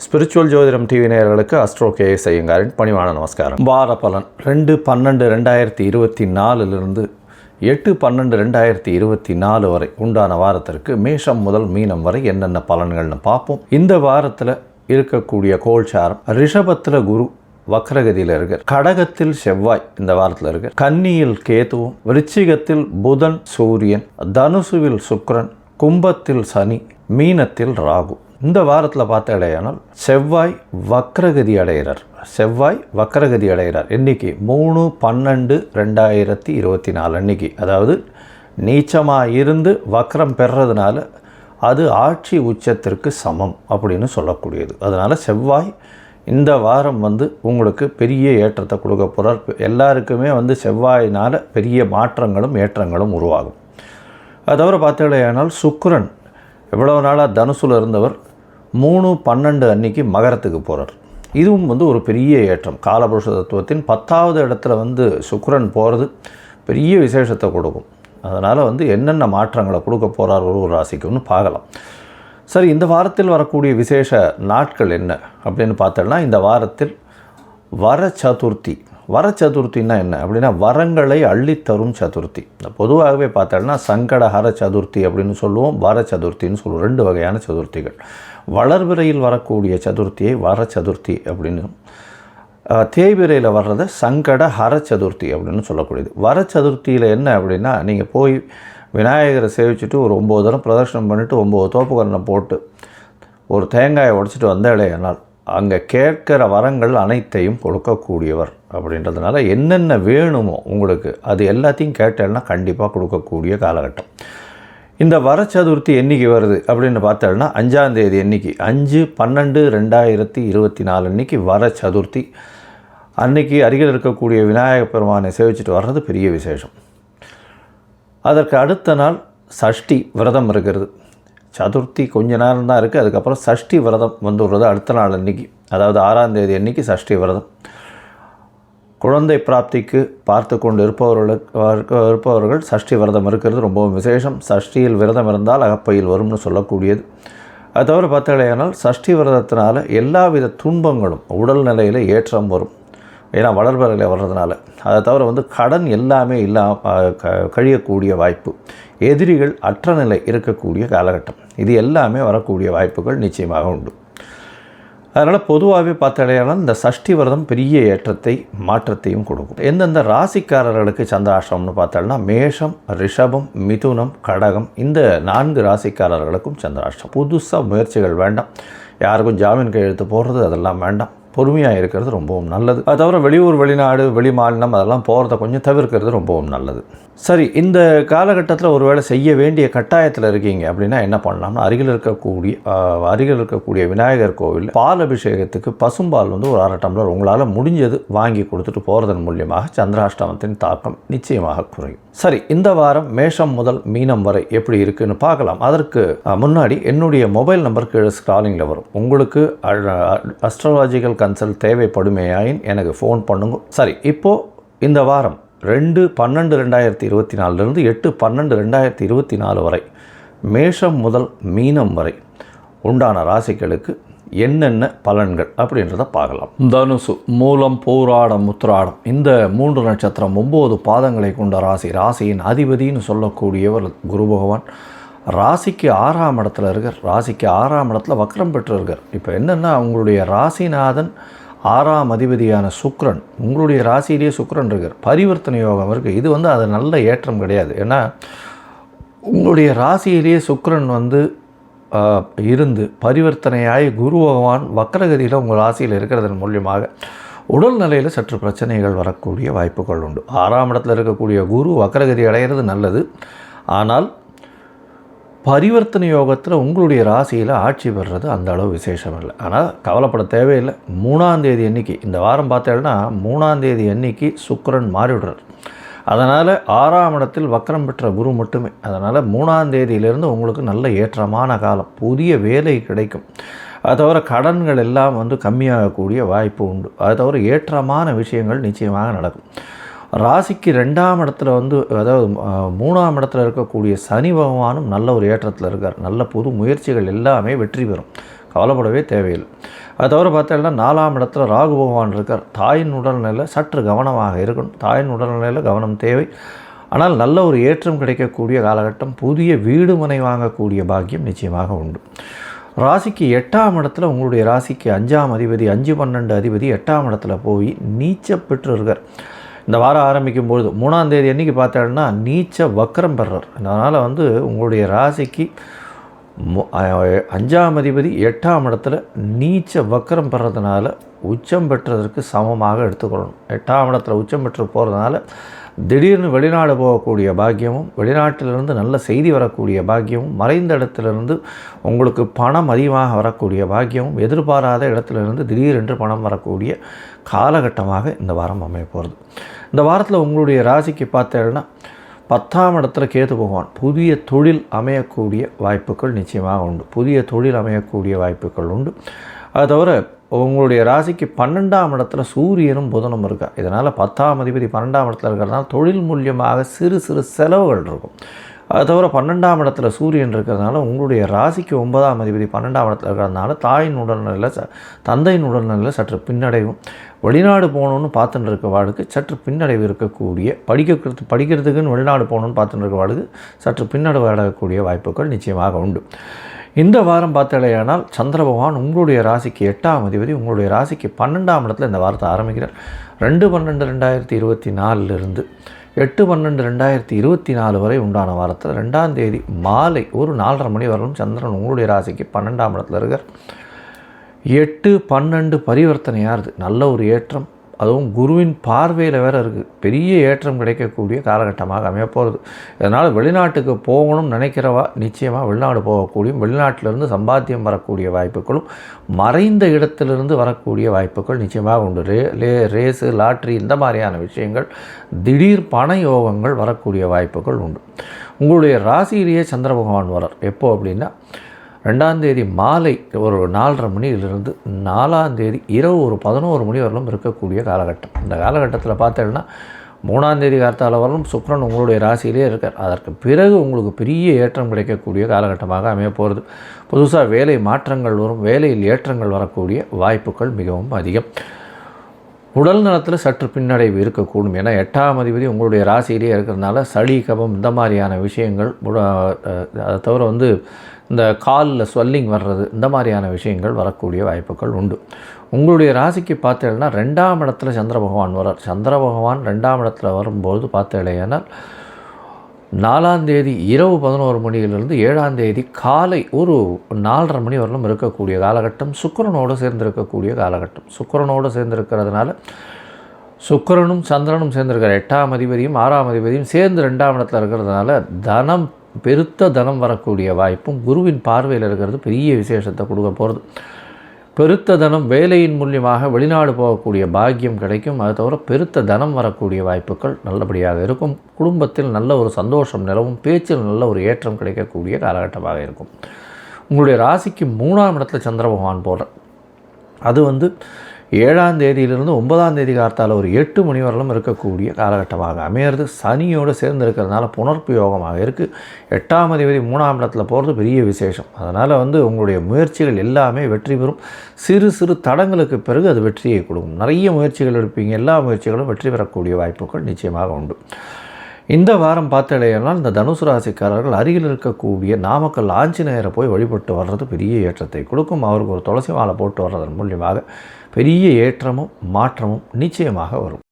Spiritual ஜோதிடம் TV நேயர்களுக்கு astro KS ஐயங்காரின் பணிவான நமஸ்காரம். வார பலன் 2/12/2024 8/12/2024 வரை உண்டான வாரத்திற்கு மேஷம் முதல் மீனம் வரை என்னென்ன பலன்கள்னு பார்ப்போம். இந்த வாரத்தில் இருக்கக்கூடிய கோல்சாரம் ரிஷபத்தில் குரு வக்ரகதியில் இருக்கார், கடகத்தில் செவ்வாய் இந்த வாரத்தில் இருக்கார், கன்னியில் கேதுவும், விருச்சிகத்தில் புதன் சூரியன், தனுசுவில் சுக்கிரன், கும்பத்தில் சனி, மீனத்தில் ராகு. இந்த வாரத்தில் பார்த்தாலேயானால் செவ்வாய் வக்ரகதி அடைகிறார். இன்னைக்கு 3/12/2024 அன்னைக்கு, அதாவது நீச்சமாக இருந்து வக்ரம் பெறதுனால அது ஆட்சி உச்சத்திற்கு சமம் அப்படின்னு சொல்லக்கூடியது. அதனால் செவ்வாய் இந்த வாரம் உங்களுக்கு பெரிய ஏற்றத்தை கொடுக்க போகிறார். எல்லாருக்குமே செவ்வாயினால் பெரிய மாற்றங்களும் ஏற்றங்களும் உருவாகும். அது தவிர பார்த்தீங்களேனால் சுக்கிரன் எவ்வளவு நாளாக தனுசுல இருந்தவர் 3/12 அன்னைக்கு மகரத்துக்கு போகிறார். இதுவும் ஒரு பெரிய ஏற்றம். காலபுருஷ தத்துவத்தின் 10வது இடத்துல சுக்கிரன் போகிறது பெரிய விசேஷத்தை கொடுக்கும். அதனால் என்னென்ன மாற்றங்களை கொடுக்க போகிறார் ஒரு ராசிக்குன்னு பார்க்கலாம். சரி, இந்த வாரத்தில் வரக்கூடிய விசேஷ நாட்கள் என்ன அப்படின்னு பார்த்தோம்னா, இந்த வாரத்தில் வர சதுர்த்தின்னா என்ன அப்படின்னா வரங்களை அள்ளித்தரும் சதுர்த்தி. பொதுவாகவே பார்த்தோம்னா சங்கடஹர சதுர்த்தி அப்படின்னு சொல்லுவோம், வர சதுர்த்தின்னு சொல்லுவோம். 2 வகையான சதுர்த்திகள். வளர்பிறையில் வரக்கூடிய சதுர்த்தியை வர சதுர்த்தி அப்படின்னு, தேய்பிரையில் வர்றதை சங்கடஹர சதுர்த்தி அப்படின்னு சொல்லக்கூடியது. வர சதுர்த்தியில் என்ன அப்படின்னா, நீங்கள் போய் விநாயகரை சேவிச்சுட்டு ஒரு 9 தரம் பிரதர்ஷனம் பண்ணிவிட்டு 9 தோப்புக்கரணை போட்டு ஒரு தேங்காயை உடைச்சிட்டு வந்தாலேனால் அங்கே கேட்கிற வரங்கள் அனைத்தையும் கொடுக்கக்கூடியவர். அப்படின்றதுனால என்னென்ன வேணுமோ உங்களுக்கு அது எல்லாத்தையும் கேட்டேன்னா கண்டிப்பாக கொடுக்கக்கூடிய காலகட்டம். இந்த வர சதுர்த்தி என்றைக்கு வருது அப்படின்னு பார்த்தோம்னா 5ஆம் தேதி அன்றைக்கி, 5/12/2024 அன்றைக்கி வர சதுர்த்தி. அன்றைக்கி அருகில் இருக்கக்கூடிய விநாயகப் பெருமானை சேவிச்சுட்டு வர்றது பெரிய விசேஷம். அதற்கு அடுத்த நாள் சஷ்டி விரதம் இருக்கிறது. சதுர்த்தி கொஞ்ச நேரம் தான் இருக்குது, அதுக்கப்புறம் சஷ்டி விரதம் வந்துடுறது அடுத்த நாள் அன்றைக்கி, அதாவது 6ஆம் தேதி அன்றைக்கி சஷ்டி விரதம். குழந்தை பிராப்திக்கு பார்த்து கொண்டு இருப்பவர்கள் சஷ்டி விரதம் இருக்கிறது ரொம்பவும் விசேஷம். சஷ்டியில் விரதம் இருந்தால் அகப்பையில் வரும்னு சொல்லக்கூடியது. அது தவிர பார்த்தாலேயானால் சஷ்டி விரதத்தினால எல்லாவித துன்பங்களும் உடல் நிலையில் ஏற்றம் வரும். ஏன்னா வளர்பறையில் வர்றதுனால. அதை தவிர கடன் எல்லாமே கழியக்கூடிய வாய்ப்பு, எதிரிகள் அற்ற நிலை இருக்கக்கூடிய காலகட்டம், இது எல்லாமே வரக்கூடிய வாய்ப்புகள் நிச்சயமாக உண்டு. அதனால் பொதுவாகவே பார்த்தாலேயானால் இந்த சஷ்டி விரதம் பெரிய ஏற்றத்தை மாற்றத்தையும் கொடுக்கும். எந்தெந்த ராசிக்காரர்களுக்கு சந்திராஷ்டமம்னு பார்த்தாலும்னா மேஷம், ரிஷபம், மிதுனம், கடகம் இந்த 4 ராசிக்காரர்களுக்கும் சந்திராஷ்டம். புதுசாக முயற்சிகள் வேண்டாம், யாருக்கும் ஜாமீன் கையெழுத்து போடுறது அதெல்லாம் வேண்டாம். பொறுமையாக இருக்கிறது ரொம்பவும் நல்லது. அது தவிர வெளியூர், வெளிநாடு, வெளி மாநிலம் அதெல்லாம் போகிறத கொஞ்சம் தவிர்க்கிறது ரொம்பவும் நல்லது. சரி, இந்த காலகட்டத்தில் ஒருவேளை செய்ய வேண்டிய கட்டாயத்தில் இருக்கீங்க அப்படின்னா என்ன பண்ணலாம்னா, அருகில் இருக்கக்கூடிய விநாயகர் கோவில் பால் அபிஷேகத்துக்கு பசும்பால் ஒரு 1/2 டம்ளர் உங்களால் முடிஞ்சது வாங்கி கொடுத்துட்டு போகிறதன் மூலியமாக சந்திராஷ்டமத்தின் தாக்கம் நிச்சயமாக குறையும். சரி, இந்த வாரம் மேஷம் முதல் மீனம் வரை எப்படி இருக்குன்னு பார்க்கலாம். அதற்கு முன்னாடி என்னுடைய மொபைல் நம்பர் கீழே ஸ்க்ராலிங்கில் வரும். உங்களுக்கு அஸ்ட்ராலஜிக்கல் கன்சல்ட் தேவைப்படுமேயாயின் எனக்கு ஃபோன் பண்ணுங்க. சரி, இப்போது இந்த வாரம் 2/12/2024 8/12/2024 வரை மேஷம் முதல் மீனம் வரை உண்டான ராசிகளுக்கு என்னென்ன பலன்கள் அப்படின்றத பார்க்கலாம். தனுசு, மூலம், பூராடம், உத்திராடம் இந்த 3 நட்சத்திரம் 9 பாதங்களை கொண்ட ராசியின் அதிபதினு சொல்லக்கூடியவர் குரு பகவான். ராசிக்கு 6ஆம் இடத்துல இருக்கார். ராசிக்கு 6ஆம் இடத்துல வக்ரம் பெற்று இருக்கார். இப்போ என்னென்னா, உங்களுடைய ராசிநாதன் 6ஆம் அதிபதியான சுக்கிரன் உங்களுடைய ராசியிலேயே சுக்கிரன் இருக்கார். பரிவர்த்தனை யோகம் இருக்குது. இது அது நல்ல ஏற்றம் கிடையாது. ஏன்னா உங்களுடைய ராசியிலேயே சுக்கிரன் இருந்து பரிவர்த்தனையாகி குரு பகவான் வக்ரகதியில் உங்கள் ராசியில் இருக்கிறதன் மூலியமாக உடல்நிலையில் சற்று பிரச்சனைகள் வரக்கூடிய வாய்ப்புகள் உண்டு. 6ஆம் இடத்துல இருக்கக்கூடிய குரு வக்ரகதி அடைகிறது நல்லது. ஆனால் பரிவர்த்தனை யோகத்தில் உங்களுடைய ராசியில் ஆட்சி பெறுறது அந்த அளவு விசேஷம் இல்லை. ஆனால் கவலைப்பட தேவையில்லை. 3ஆம் தேதி அன்னைக்கு, இந்த வாரம் பார்த்தேன்னா 3ஆம் தேதி அன்னைக்கு சுக்கிரன் மாறிவிடுறார். அதனால் 6ஆம் இடத்தில் வக்ரம் பெற்ற குரு மட்டுமே. அதனால் 3ஆம் தேதியிலிருந்து உங்களுக்கு நல்ல ஏற்றமான காலம். புதிய வேலை கிடைக்கும். அது தவிர கடன்கள் எல்லாம் கம்மியாகக்கூடிய வாய்ப்பு உண்டு. அது தவிர ஏற்றமான விஷயங்கள் நிச்சயமாக நடக்கும். ராசிக்கு 2ஆம் இடத்துல வந்து அதாவது 3ஆம் இடத்துல இருக்கக்கூடிய சனி பகவானும் நல்ல ஒரு ஏற்றத்தில் இருக்கார். நல்ல புது முயற்சிகள் எல்லாமே வெற்றி பெறும், கவலைப்படவே தேவையில்லை. அது தவிர பார்த்தீங்கன்னா 4ஆம் இடத்துல ராகு பகவான் இருக்கார். தாயின் உடல்நிலையில் சற்று கவனமாக இருக்கணும். தாயின் உடல்நிலையில் கவனம் தேவை. ஆனால் நல்ல ஒரு ஏற்றம் கிடைக்கக்கூடிய காலகட்டம். புதிய வீடு மனை வாங்கக்கூடிய பாக்கியம் நிச்சயமாக உண்டு. ராசிக்கு 8ஆம் இடத்துல உங்களுடைய ராசிக்கு 5ஆம் அதிபதி 5-12 அதிபதி 8ஆம் இடத்துல போய் நீச்ச பெற்று இருக்கார். இந்த வாரம் ஆரம்பிக்கும் பொழுது 3ஆம் தேதி அன்றைக்கி பார்த்தோன்னா நீச்ச வக்கரம் பெறார். அதனால் வந்து உங்களுடைய ராசிக்கு 5ஆம் அதிபதி 8ஆம் இடத்துல நீச்ச வக்கரம் பெறதுனால உச்சம் பெற்றதற்கு சமமாக எடுத்துக்கொள்ளணும். 8ஆம் இடத்துல உச்சம் பெற்று போகிறதுனால திடீர்னு வெளிநாடு போகக்கூடிய பாக்கியமும், வெளிநாட்டிலிருந்து நல்ல செய்தி வரக்கூடிய பாக்கியமும், மறைந்த இடத்திலிருந்து உங்களுக்கு பணம் அதிகமாக வரக்கூடிய பாக்கியமும், எதிர்பாராத இடத்திலிருந்து திடீரென்று பணம் வரக்கூடிய காலகட்டமாக இந்த வாரம் அமைய போகிறது. இந்த வாரத்தில் உங்களுடைய ராசிக்கு பார்த்தேன்னா 10ஆம் இடத்துல கேது பகவான் புதிய தொழில் அமையக்கூடிய வாய்ப்புகள் நிச்சயமாக உண்டு. புதிய தொழில் அமையக்கூடிய வாய்ப்புகள் உண்டு. அது தவிர உங்களுடைய ராசிக்கு 12ஆம் இடத்துல சூரியனும் புதனும் இருக்கா. இதனால் 10ஆம் அதிபதி 12ஆம் இடத்துல இருக்கிறதுனால தொழில் மூலியமாக சிறு சிறு செலவுகள் இருக்கும். அது தவிர 12ஆம் இடத்துல சூரியன் இருக்கிறதுனால உங்களுடைய ராசிக்கு 9ஆம் அதிபதி 12ஆம் இடத்துல இருக்கிறதுனால தாயின் உடல்நிலையில் தந்தையின் உடல்நிலையில் சற்று பின்னடைவும், வெளிநாடு போகணுன்னு பார்த்துட்டு இருக்க வாழ்க்கை சற்று பின்னடைவு இருக்கக்கூடிய, படிக்கிறதுக்குன்னு வெளிநாடு போகணுன்னு பார்த்துட்டு இருக்க வாழ்க்கை சற்று பின்னடைவு அடையக்கூடிய வாய்ப்புகள் நிச்சயமாக உண்டு. இந்த வாரம் பார்த்தாலேயானால் சந்திர பகவான் உங்களுடைய ராசிக்கு 8ஆம் அதிபதி உங்களுடைய ராசிக்கு 12ஆம் இடத்துல இந்த வாரத்தை ஆரம்பிக்கிறார். 2/12/2024 8/12/2024 வரை உண்டான வாரத்தில் 2ஆம் தேதி மாலை ஒரு 4:30 மணி வரலும் சந்திரன் உங்களுடைய ராசிக்கு 12ஆம் இடத்துல இருக்கார். 8-12 பரிவர்த்தனையாகுது. நல்ல ஒரு ஏற்றம், அதுவும் குருவின் பார்வையில் வேறு இருக்குது. பெரிய ஏற்றம் கிடைக்கக்கூடிய காலகட்டமாக அமைய போகிறது. இதனால் வெளிநாட்டுக்கு போகணும்னு நினைக்கிறவா நிச்சயமாக வெளிநாடு போகக்கூடியும், வெளிநாட்டிலிருந்து சம்பாத்தியம் வரக்கூடிய வாய்ப்புகளும், மறைந்த இடத்திலிருந்து வரக்கூடிய வாய்ப்புகள் நிச்சயமாக உண்டு. ரேஸு, லாட்ரி இந்த மாதிரியான விஷயங்கள், திடீர் பண யோகங்கள் வரக்கூடிய வாய்ப்புகள் உண்டு. உங்களுடைய ராசியிலேயே சந்திர பகவான் வரார். எப்போ அப்படின்னா 2ஆம் தேதி மாலை ஒரு 4:30 மணியிலிருந்து 4ஆம் தேதி இரவு ஒரு 11 மணி வரலும் இருக்கக்கூடிய காலகட்டம். இந்த காலகட்டத்தில் பார்த்தீங்கன்னா 3ஆம் தேதி கார்த்தால வரலும் சுக்கிரன் உங்களுடைய ராசியிலே இருக்கார். அதற்கு பிறகு உங்களுக்கு பெரிய ஏற்றம் கிடைக்கக்கூடிய காலகட்டமாக அமைய போகிறது. புதுசாக வேலை மாற்றங்கள் வரும், வேலையில் ஏற்றங்கள் வரக்கூடிய வாய்ப்புகள் மிகவும் அதிகம். உடல் நலத்தில் சற்று பின்னடைவு இருக்கக்கூடும். ஏன்னா 8ஆம் அதிபதி உங்களுடைய ராசியிலே இருக்கிறதுனால சளி, கபம் இந்த மாதிரியான விஷயங்கள், அதை தவிர வந்து இந்த காலில் ஸ்வெல்லிங் வர்றது இந்த மாதிரியான விஷயங்கள் வரக்கூடிய வாய்ப்புகள் உண்டு. உங்களுடைய ராசிக்கு பார்த்தீங்கன்னா 2ஆம் இடத்துல சந்திர பகவான் வரார். சந்திர பகவான் 2ஆம் இடத்துல வரும்போது பார்த்தீங்கன்னா 4ஆம் தேதி இரவு 11 மணியிலிருந்து 7ஆம் தேதி காலை ஒரு 4:30 மணி வரலும் இருக்கக்கூடிய காலகட்டம். சுக்கிரனோடு சேர்ந்திருக்கக்கூடிய காலகட்டம். சுக்கிரனோடு சேர்ந்திருக்கிறதுனால சுக்கிரனும் சந்திரனும் சேர்ந்திருக்கிற 8ஆம் அதிபதியும் 6ஆம் அதிபதியும் சேர்ந்து 2ஆம் இடத்துல இருக்கிறதுனால தனம், பெருத்த தனம் வரக்கூடிய வாய்ப்பும், குருவின் பார்வையில் இருக்கிறது பெரிய விசேஷத்தை கொடுக்க போகிறது. பெருத்த தனம் வேலையின் மூலியமாக வெளிநாடு போகக்கூடிய பாக்கியம் கிடைக்கும். அது தவிர பெருத்த தனம் வரக்கூடிய வாய்ப்புகள் நல்லபடியாக இருக்கும். குடும்பத்தில் நல்ல ஒரு சந்தோஷம் நிலவும், பேச்சில் நல்ல ஒரு ஏற்றம் கிடைக்கக்கூடிய காலகட்டமாக இருக்கும். உங்களுடைய ராசிக்கு 3ஆம் இடத்துல சந்திர பகவான் போடுற அது வந்து 7ஆம் தேதியிலிருந்து 9ஆம் தேதி கார்த்தால ஒரு 8 மணி வரலும் இருக்கக்கூடிய காலகட்டமாக அமையிறது. சனியோடு சேர்ந்து இருக்கிறதுனால புனர்ப்பு யோகமாக இருக்குது. 8ஆம் அதிபதி 3ஆம் இடத்துல போகிறது பெரிய விசேஷம். அதனால் வந்து உங்களுடைய முயற்சிகள் எல்லாமே வெற்றி பெறும். சிறு சிறு தடங்களுக்கு பிறகு அது வெற்றியை கொடுக்கும். நிறைய முயற்சிகள் எடுப்பீங்க, எல்லா முயற்சிகளும் வெற்றி பெறக்கூடிய வாய்ப்புகள் நிச்சயமாக உண்டு. இந்த வாரம் பார்த்தடையானால் இந்த தனுசு ராசிக்காரர்கள் அருகில் இருக்கக்கூடிய நாமக்கல் ஆஞ்சநேயரை போய் வழிபட்டு வர்றது பெரிய ஏற்றத்தை கொடுக்கும். அவருக்கு ஒரு துளசி மாலை போட்டு வர்றதன் மூலியமாக பெரிய ஏற்றமும் மாற்றமும் நிச்சயமாக வரும்.